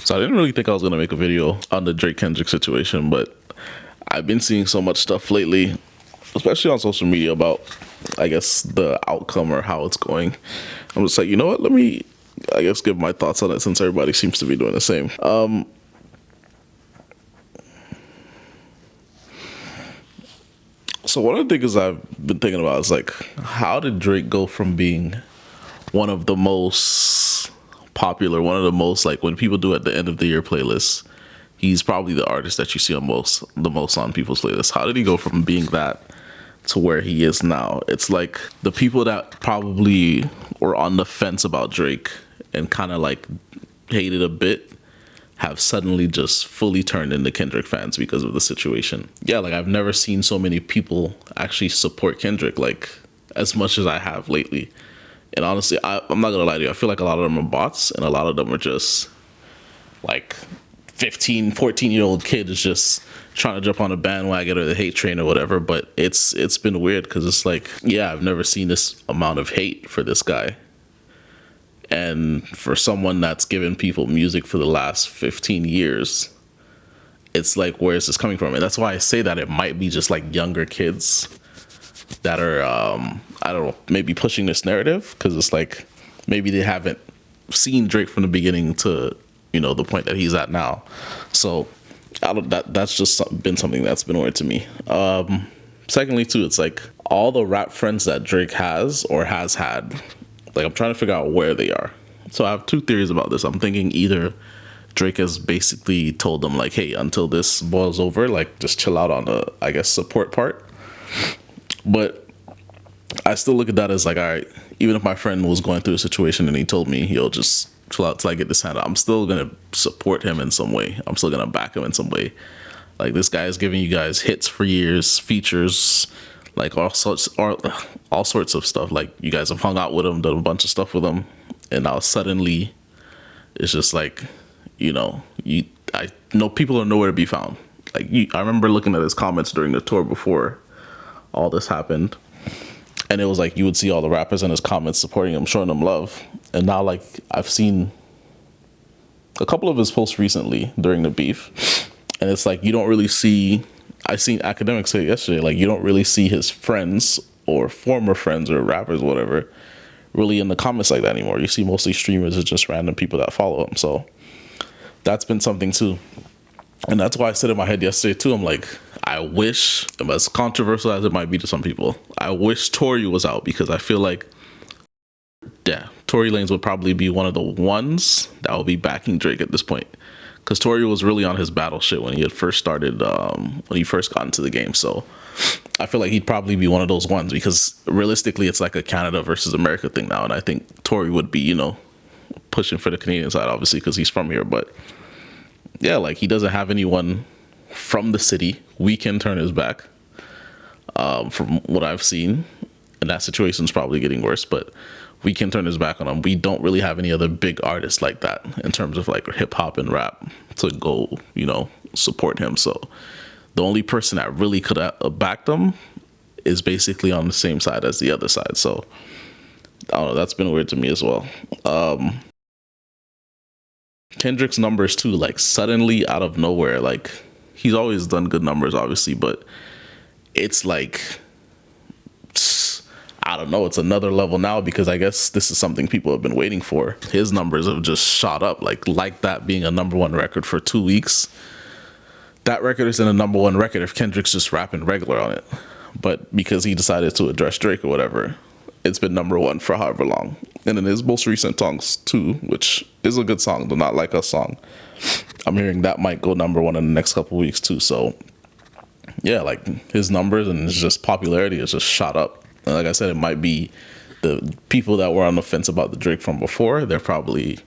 So I didn't really think I was gonna make a video on the Drake Kendrick situation, but I've been seeing so much stuff lately, especially on social media about, I guess, the outcome or how it's going. I'm just like, you know what? Let me, I guess, give my thoughts on it since everybody seems to be doing the same. So one of the things I've been thinking about is like, how did Drake go from being one of the most popular, one of the most, like, when people do at the end of the year playlists, he's probably the artist that you see on the most on people's playlists. How did he go from being that to where he is now? It's like the people that probably were on the fence about Drake and kind of like hated a bit have suddenly just fully turned into Kendrick fans because of the situation. Yeah, like I've never seen so many people actually support Kendrick like as much as I have lately. And honestly, I'm not gonna lie to you, I feel like a lot of them are bots and a lot of them are just like 15, 14-year-old kids just trying to jump on a bandwagon or the hate train or whatever. But it's been weird because it's like, yeah, I've never seen this amount of hate for this guy. And for someone that's given people music for the last 15 years, it's like, where is this coming from? And that's why I say that it might be just like younger kids that are, I don't know, maybe pushing this narrative because it's like maybe they haven't seen Drake from the beginning to, you know, the point that he's at now. So that's just been something that's been weird to me. Secondly, too, it's like all the rap friends that Drake has or has had, like I'm trying to figure out where they are. So I have two theories about this. I'm thinking either Drake has basically told them like, hey, until this boils over, like just chill out on the, I guess, support part. But I still look at that as like, all right, even if my friend was going through a situation and he told me he'll just chill out till I get this handle, I'm still gonna support him in some way. I'm still gonna back him in some way. Like this guy is giving you guys hits for years, features, like all sorts of stuff. Like you guys have hung out with him, done a bunch of stuff with him, and now suddenly it's just like, you know, I know people are nowhere to be found. Like I remember looking at his comments during the tour before all this happened, and it was like you would see all the rappers in his comments supporting him, showing him love. And now, like, I've seen a couple of his posts recently during the beef, and it's like you don't really see, I seen academics say yesterday, like you don't really see his friends or former friends or rappers, whatever, really in the comments like that anymore. You see mostly streamers or just random people that follow him. So that's been something too. And that's why I said in my head yesterday too, I'm like, I wish, as controversial as it might be to some people, I wish Tory was out because I feel like, yeah, Tory Lanez would probably be one of the ones that will be backing Drake at this point. Because Tory was really on his battle shit when he had first started, when he first got into the game. So I feel like he'd probably be one of those ones because realistically, it's like a Canada versus America thing now. And I think Tory would be, you know, pushing for the Canadian side, obviously, because he's from here. But yeah, like he doesn't have anyone from the city. We can turn his back, from what I've seen. And that situation's probably getting worse, but we can turn his back on him. We don't really have any other big artists like that in terms of like hip hop and rap to go, you know, support him. So the only person that really could have backed him is basically on the same side as the other side. So I don't know. That's been weird to me as well. Kendrick's numbers too, like suddenly out of nowhere, like he's always done good numbers, obviously, but it's like, I don't know, it's another level now because I guess this is something people have been waiting for. His numbers have just shot up, like that being a number one record for 2 weeks. That record isn't a number one record if Kendrick's just rapping regular on it. But because he decided to address Drake or whatever, it's been number one for however long. And in his most recent songs too, which is a good song, the Not Like Us song, I'm hearing that might go number one in the next couple weeks too. So yeah, like his numbers and his just popularity has just shot up. And like I said, it might be the people that were on the fence about the Drake from before, they're probably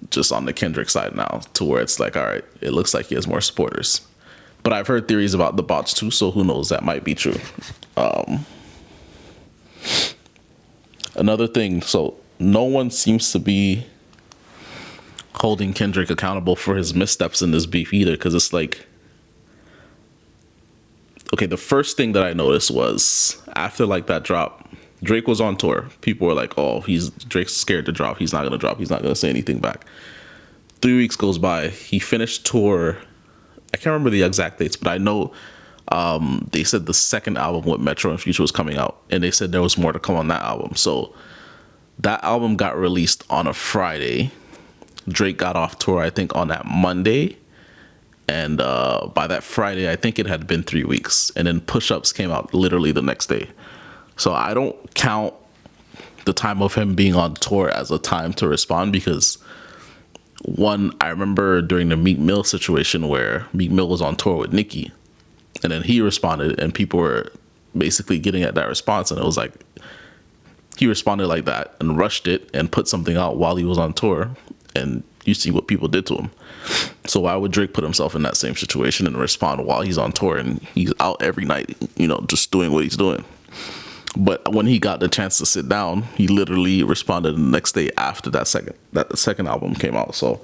just on the Kendrick side now to where it's like, all right, it looks like he has more supporters. But I've heard theories about the bots too, so who knows, that might be true. Another thing, so no one seems to be holding Kendrick accountable for his missteps in this beef either, because it's like, okay, the first thing that I noticed was after like that drop, Drake was on tour. People were like, oh, Drake's scared to drop. He's not going to drop. He's not going to say anything back. 3 weeks goes by. He finished tour. I can't remember the exact dates, but I know they said the second album with Metro and Future was coming out, and they said there was more to come on that album. So that album got released on a Friday. Drake got off tour, I think, on that Monday. And by that Friday, I think it had been 3 weeks. And then Push Ups came out literally the next day. So I don't count the time of him being on tour as a time to respond, because one, I remember during the Meek Mill situation where Meek Mill was on tour with Nicki, and then he responded, and people were basically getting at that response, and it was like he responded like that and rushed it and put something out while he was on tour, and you see what people did to him. So why would Drake put himself in that same situation and respond while he's on tour and he's out every night, just doing what he's doing? But when he got the chance to sit down, he literally responded the next day after that the second album came out. So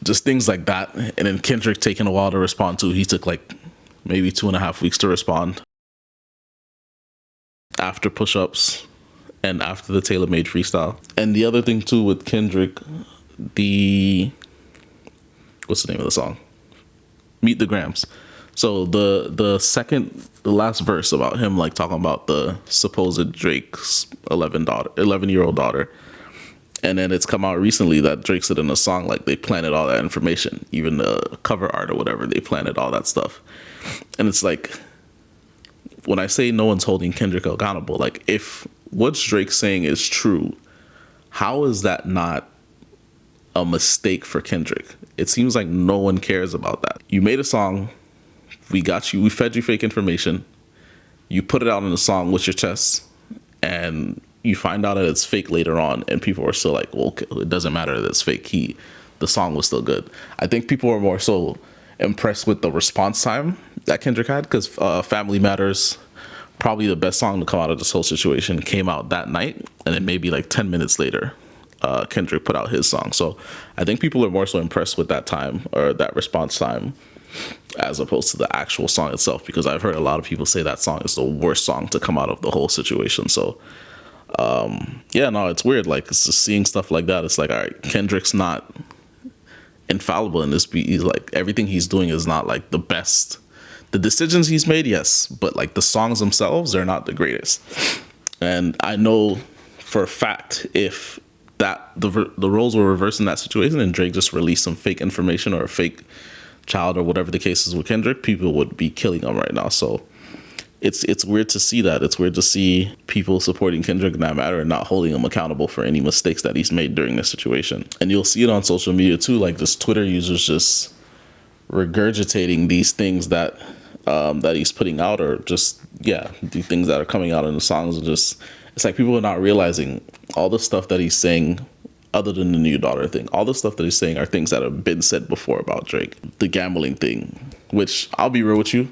just things like that. And then Kendrick taking a while to respond to. He took like maybe 2.5 weeks to respond after Push Ups and after the Taylor Made freestyle. And the other thing too with Kendrick, what's the name of the song? Meet the Grams. So the last verse about him like talking about the supposed Drake's 11-year-old daughter, and then it's come out recently that Drake said in a song like they planted all that information, even the cover art or whatever, they planted all that stuff. And it's like, when I say no one's holding Kendrick accountable, like if what Drake's saying is true, how is that not a mistake for Kendrick? It seems like no one cares about that. You made a song. We fed you fake information. You put it out in a song with your chest, and you find out that it's fake later on, and people are still like, well, okay, it doesn't matter that it's fake. The song was still good. I think people were more so impressed with the response time that Kendrick had, because Family Matters, probably the best song to come out of this whole situation, came out that night, and then maybe like 10 minutes later, Kendrick put out his song. So I think people are more so impressed with that time, or that response time, as opposed to the actual song itself, because I've heard a lot of people say that song is the worst song to come out of the whole situation. So it's weird. Like, it's just seeing stuff like that. It's like, all right, Kendrick's not infallible in this beat. He's like, everything he's doing is not like the best. The decisions he's made, yes, but like the songs themselves, they're not the greatest. And I know for a fact, if that the roles were reversed in that situation and Drake just released some fake information or a fake child or whatever the case is with Kendrick, people would be killing him right now. So it's weird to see that. It's weird to see people supporting Kendrick in that matter and not holding him accountable for any mistakes that he's made during this situation. And you'll see it on social media too, like just Twitter users just regurgitating these things that he's putting out, or just the things that are coming out in the songs. It's like people are not realizing all the stuff that he's saying, other than the new daughter thing. All the stuff that he's saying are things that have been said before about Drake. The gambling thing, which I'll be real with you,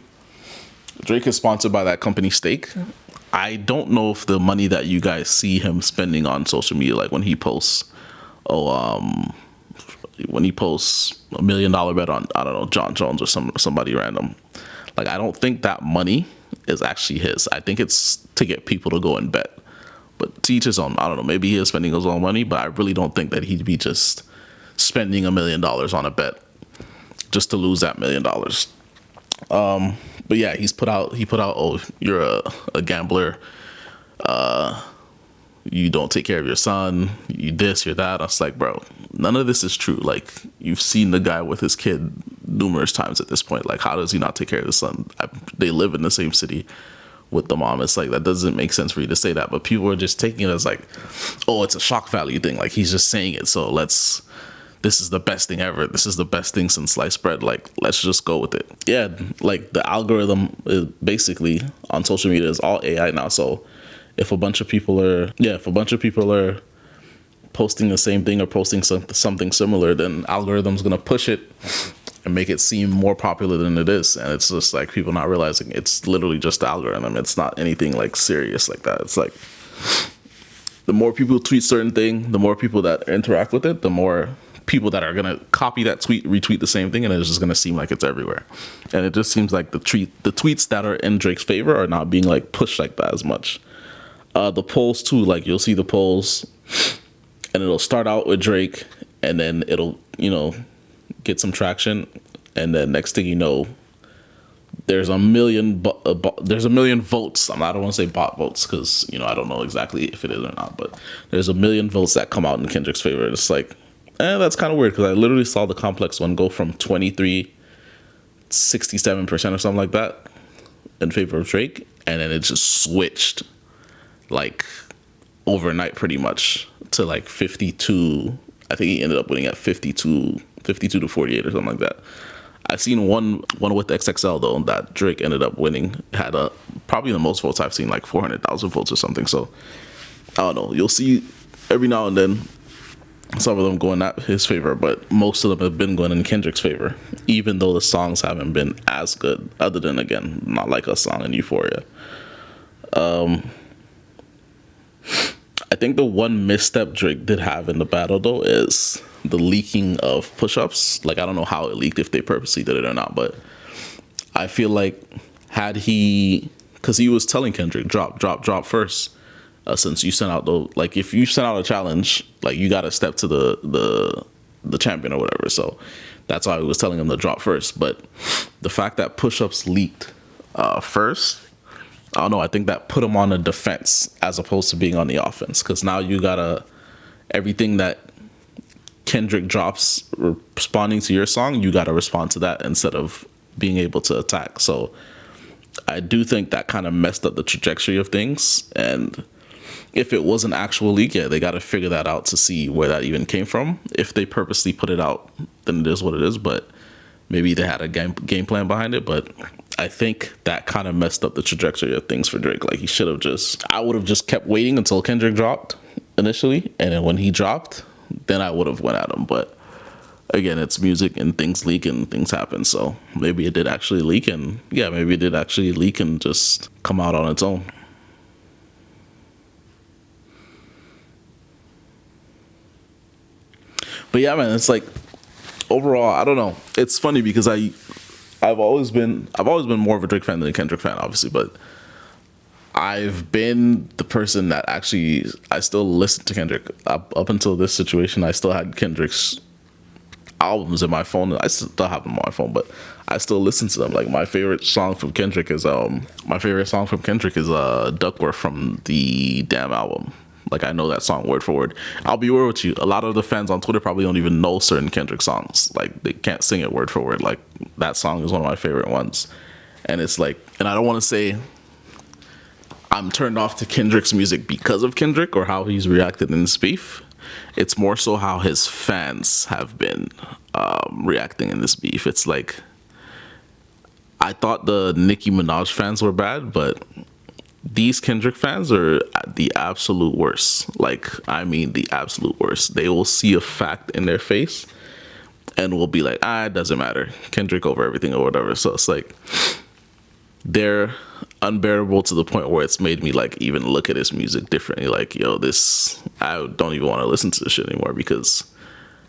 Drake is sponsored by that company Stake. I don't know if the money that you guys see him spending on social media, like when he posts $1 million bet on, I don't know, John Jones or somebody random. Like, I don't think that money is actually his. I think it's to get people to go and bet. But to each his own. I don't know. Maybe he is spending his own money, but I really don't think that he'd be just spending $1 million on a bet just to lose that $1 million. But yeah, he put out, oh, you're a gambler. You don't take care of your son. You this, you're that. I was like, bro, none of this is true. Like, you've seen the guy with his kid numerous times at this point. Like, how does he not take care of his son? They live in the same city with the mom. It's like, that doesn't make sense for you to say that. But people are just taking it as like, oh, it's a shock value thing. Like, he's just saying it. So this is the best thing ever. This is the best thing since sliced bread. Like, let's just go with it. Yeah, like the algorithm is basically on social media is all AI now. So if a bunch of people are posting the same thing or posting something similar, then algorithm's gonna push it and make it seem more popular than it is. And it's just like people not realizing it's literally just the algorithm. It's not anything like serious like that. It's like the more people tweet certain thing, the more people that interact with it, the more people that are gonna copy that tweet, retweet the same thing, and it's just gonna seem like it's everywhere. And it just seems like the tweets that are in Drake's favor are not being like pushed like that as much. The polls too, like you'll see the polls and it'll start out with Drake and then it'll, get some traction, and then next thing you know, there's a million there's a million votes. I don't want to say bot votes because I don't know exactly if it is or not, but there's a million votes that come out in Kendrick's favor. It's like, that's kind of weird because I literally saw the Complex one go from 23-67% or something like that in favor of Drake, and then it just switched like overnight pretty much to like 52. I think he ended up winning at 52 to 48 or something like that. I seen one with XXL though that Drake ended up winning, had probably the most votes I've seen, like 400,000 votes or something. So I don't know. You'll see every now and then some of them going at his favor, but most of them have been going in Kendrick's favor, even though the songs haven't been as good. Other than, again, Not Like Us song and Euphoria. I think the one misstep Drake did have in the battle though is the leaking of push-ups. Like, I don't know how it leaked, if they purposely did it or not, but I feel like had he, because he was telling Kendrick, drop first, since you sent out like if you sent out a challenge, like you got to step to the champion or whatever. So that's why he was telling him to drop first. But the fact that push-ups leaked first, I don't know, I think that put him on the defense as opposed to being on the offense, because now you gotta, everything that Kendrick drops responding to your song, you gotta respond to that instead of being able to attack. So I do think that kind of messed up the trajectory of things, and if it was an actual leak, yeah, they gotta figure that out to see where that even came from. If they purposely put it out, then it is what it is, but maybe they had a game plan behind it. But I think that kind of messed up the trajectory of things for Drake. Like, he should have I would have just kept waiting until Kendrick dropped initially, and then when he dropped, then I would have went at him. But again, it's music and things leak and things happen. So maybe it did actually leak, and maybe it did actually leak and just come out on its own. But yeah, man, it's like, overall, I don't know. It's funny because I've always been more of a Drake fan than a Kendrick fan, obviously, but I've been the person that actually, I still listen to Kendrick. Up until this situation, I still had Kendrick's albums in my phone. I still have them on my phone, but I still listen to them. Like, my favorite song from Kendrick is Duckworth from the Damn album. Like, I know that song word for word. I'll be real with you. A lot of the fans on Twitter probably don't even know certain Kendrick songs. Like, they can't sing it word for word. Like, that song is one of my favorite ones. And it's like, and I don't want to say I'm turned off to Kendrick's music because of Kendrick or how he's reacted in this beef. It's more so how his fans have been reacting in this beef. It's like, I thought the Nicki Minaj fans were bad, but these Kendrick fans are the absolute worst. Like, I mean, the absolute worst. They will see a fact in their face and will be like, it doesn't matter. Kendrick over everything or whatever. So it's like, they're unbearable to the point where it's made me like even look at his music differently. Like, yo, I don't even want to listen to this shit anymore because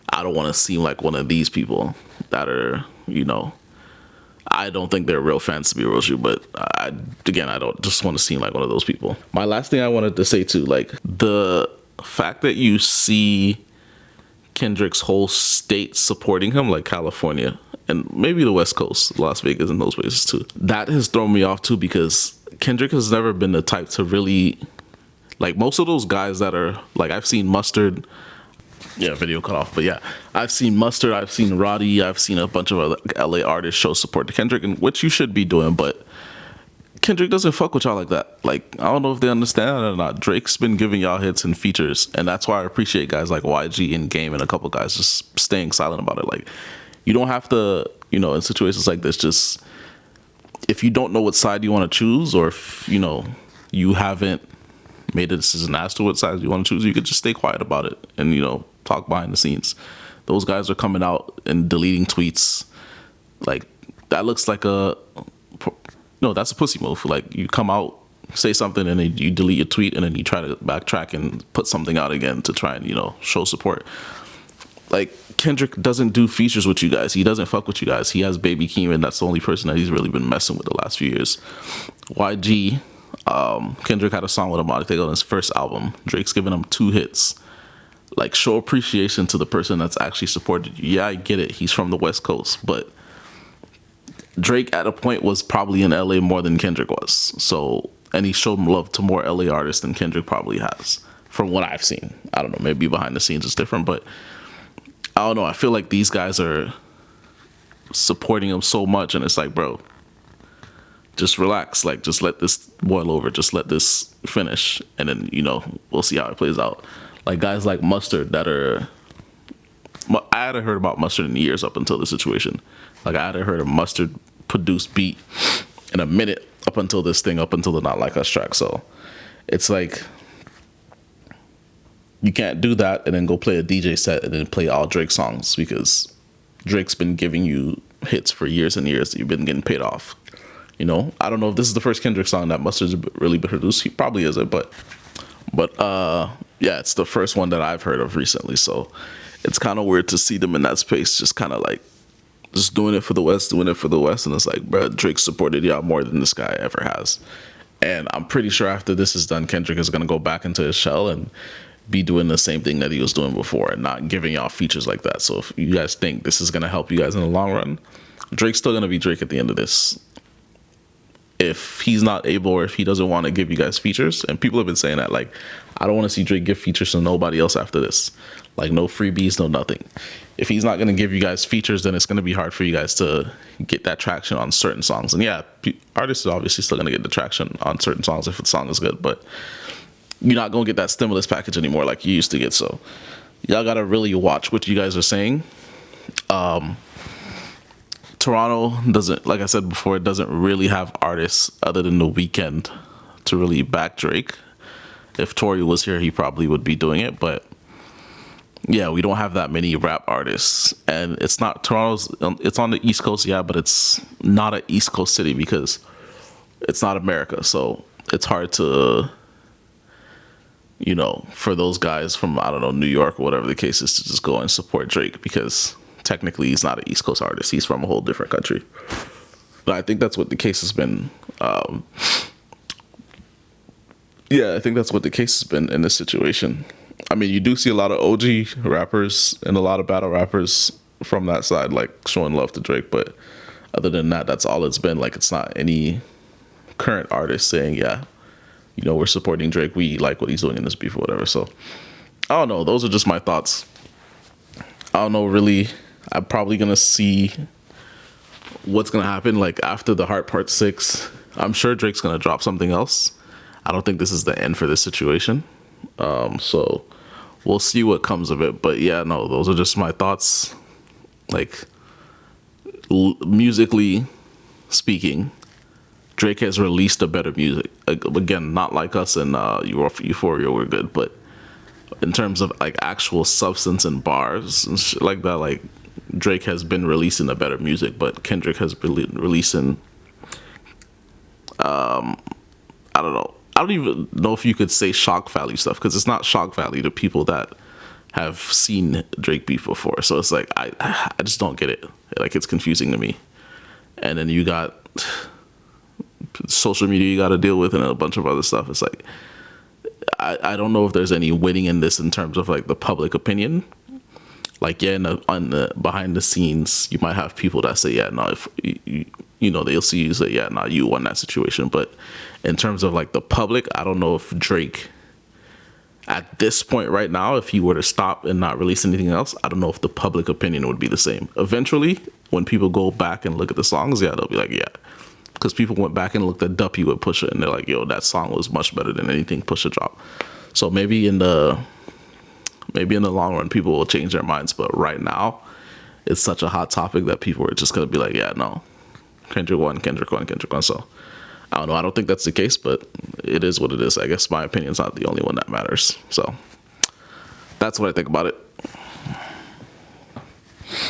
I don't want to seem like one of these people that are, I don't think they're real fans, to be real with you, but I don't just want to seem like one of those people. My last thing I wanted to say too, like, the fact that you see Kendrick's whole state supporting him, like California and maybe the West Coast, Las Vegas and those places too, that has thrown me off too, because Kendrick has never been the type to really, like, most of those guys that are, like, I've seen Mustard. Yeah, video cut off. But yeah, I've seen Mustard, I've seen Roddy, I've seen a bunch of other LA artists show support to Kendrick, and which you should be doing, but Kendrick doesn't fuck with y'all like that. Like, I don't know if they understand that or not. Drake's been giving y'all hits and features, and that's why I appreciate guys like YG and Game and a couple guys just staying silent about it. Like, you don't have to, in situations like this, just, if you don't know what side you want to choose, or if, you haven't made a decision as to what side you want to choose, you could just stay quiet about it and, talk behind the scenes. Those guys are coming out and deleting tweets. Like, that looks like that's a pussy move. Like, you come out, say something, and then you delete your tweet, and then you try to backtrack and put something out again to try and, show support. Like, Kendrick doesn't do features with you guys. He doesn't fuck with you guys. He has Baby Keem, and that's the only person that he's really been messing with the last few years. YG, Kendrick had a song with him, I think, on his first album. Drake's giving him 2 hits. Like, show appreciation to the person that's actually supported you. Yeah, I get it. He's from the West Coast, but Drake at a point was probably in LA more than Kendrick was. So, and he showed love to more LA artists than Kendrick probably has, from what I've seen. I don't know. Maybe behind the scenes it's different, but I don't know. I feel like these guys are supporting him so much, and it's like, bro, just relax. Like, just let this boil over. Just let this finish, and then we'll see how it plays out. Like guys like Mustard that are. I hadn't heard about Mustard in years up until this situation. Like, I hadn't heard a Mustard produced beat in a minute up until this thing, up until the Not Like Us track. So it's like, you can't do that and then go play a DJ set and then play all Drake songs, because Drake's been giving you hits for years and years that you've been getting paid off. I don't know if this is the first Kendrick song that Mustard's really been produced. He probably isn't, but yeah, it's the first one that I've heard of recently. So it's kind of weird to see them in that space, just kind of like just doing it for the West. And it's like, bro, Drake supported y'all more than this guy ever has. And I'm pretty sure after this is done, Kendrick is going to go back into his shell and be doing the same thing that he was doing before and not giving y'all features like that. So if you guys think this is going to help you guys in the long run, Drake's still going to be Drake at the end of this. If he's not able, or if he doesn't want to give you guys features, and people have been saying that, like, I don't want to see Drake give features to nobody else after this. Like, no freebies, no nothing. If he's not going to give you guys features, then it's going to be hard for you guys to get that traction on certain songs. And yeah, artists are obviously still going to get the traction on certain songs if the song is good, but you're not going to get that stimulus package anymore like you used to get. So y'all got to really watch what you guys are saying. Toronto doesn't, like I said before, it doesn't really have artists other than The Weeknd to really back Drake. If Tory was here, he probably would be doing it, but yeah, we don't have that many rap artists. And it's not Toronto's, it's on the East Coast, yeah, but it's not an East Coast city because it's not America. So it's hard to, for those guys from, I don't know, New York or whatever the case is, to just go and support Drake, because technically he's not an East Coast artist. He's from a whole different country. But I think that's what the case has been. Yeah, I think that's what the case has been in this situation. I mean, you do see a lot of OG rappers and a lot of battle rappers from that side, like, showing love to Drake. But other than that, that's all it's been. Like, it's not any current artist saying, yeah, we're supporting Drake. We like what he's doing in this beef or whatever. So I don't know. Those are just my thoughts. I don't know, really. I'm probably going to see what's going to happen. Like, after the Heart Part 6, I'm sure Drake's going to drop something else. I don't think this is the end for this situation. So we'll see what comes of it. But yeah, no, those are just my thoughts. Like, musically speaking, Drake has released a better music. Again, Not Like Us and Euphoria were good, but in terms of like actual substance and bars and shit like that, like, Drake has been releasing a better music, but Kendrick has been releasing, I don't know. I don't even know if you could say shock value stuff, because it's not shock value to people that have seen Drake beef before. So it's like, I just don't get it. Like, it's confusing to me. And then you got social media you got to deal with and a bunch of other stuff. It's like, I don't know if there's any winning in this in terms of like the public opinion. Like, yeah, on the behind the scenes, you might have people that say, yeah, no, if they'll see you say, yeah, no, you won that situation. But in terms of like the public, I don't know if Drake, at this point right now, if he were to stop and not release anything else, I don't know if the public opinion would be the same. Eventually, when people go back and look at the songs, yeah, they'll be like, yeah. Because people went back and looked at Duppy with Pusha, and they're like, yo, that song was much better than anything Pusha dropped. So maybe in the long run, people will change their minds. But right now, it's such a hot topic that people are just going to be like, yeah, no, Kendrick won. So I don't know. I don't think that's the case, but it is what it is. I guess my opinion's not the only one that matters. So that's what I think about it.